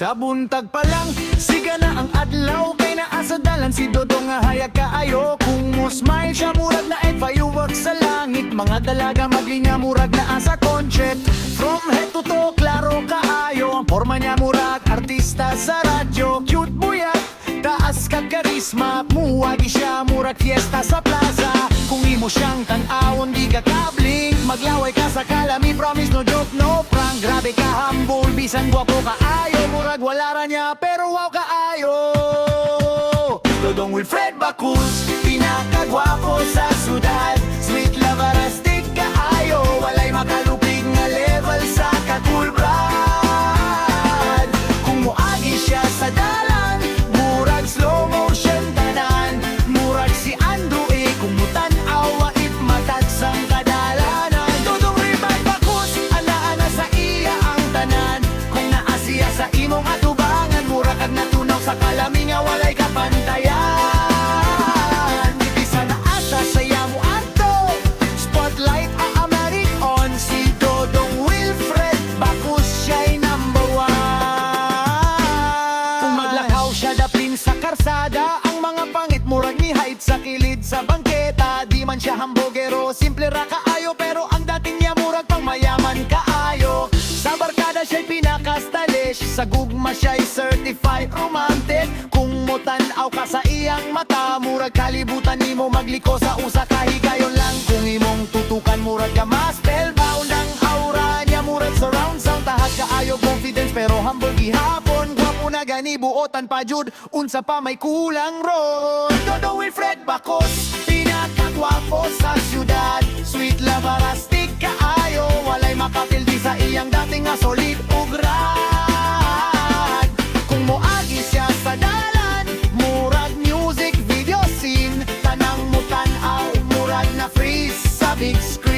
Sa buntag pa lang, siga na ang adlaw. Kay naa sa dalan si Dodong nga hayag kaayo. Kung mo smile siya murag na ay fireworks sa langit. Mga dalaga maglinga murag na asa concert. From head to toe, klaro kaayo. Ang forma niya murag artista sa radyo. Cute buyat, taas kag karisma. Muwagi siya murag fiesta sa plaza. Kung imo siyang tan-awon di ka kabling. Maglaway ka sa kalami, promise no joke no prank. Grabe ka humble, bisan gwapo kaayo. Murag wala ra niya pero wow kaayo. Dodong Wilfred Bacus, pinakagwapo sa syudad. Sweet labarastik kaayo, walay makalupig nga level sa katulbrad. Kung muagi siya sa dalan, murag slow motion tanan. Murag si Andrew kung mutan-aw wait matagsang kadalanan. Dodong Wilfred Bacus, ana-ana sa iya ang tanan. Kung naa siya sa imong atubangan, murag kag natunaw sa kalami nga walay kapantayan. Ibisa na asa saya mo ato, spotlight aamarik on. Si Dodong Wilfred Bacus siya'y number one. Kung maglakaw siya dapin sa karsada, ang mga pangit murag ni height sa kilid sa bangketa. Di man siya hambogero, simple ra kaayo, pero ang dating niya murag pang mayaman kaayo. Sa barkada siya'y pinaka-stylish, sa gugma siya'y certified romantic. Kung mutan-aw ka sa iyang mata, murag kalibutan nimo magliko sa usa ka higayon lang. Kung imong tutukan murag ka mas spellbound. Ang aura niya murag surround sound. Tahat kaayo confidence pero humble gihapon. Gwapo na gani buotan pa jud, unsa pa may kulang ron. Dodong Wilfred Bacus, pinakagwapo sa syudad. Sweet labarastik kaayo, walay makapildi sa iyang dating nga solid ug rad. Kung moagi siya sa dalan, murag music video scene. Tanang mutan-aw, murag na freeze sa big screen.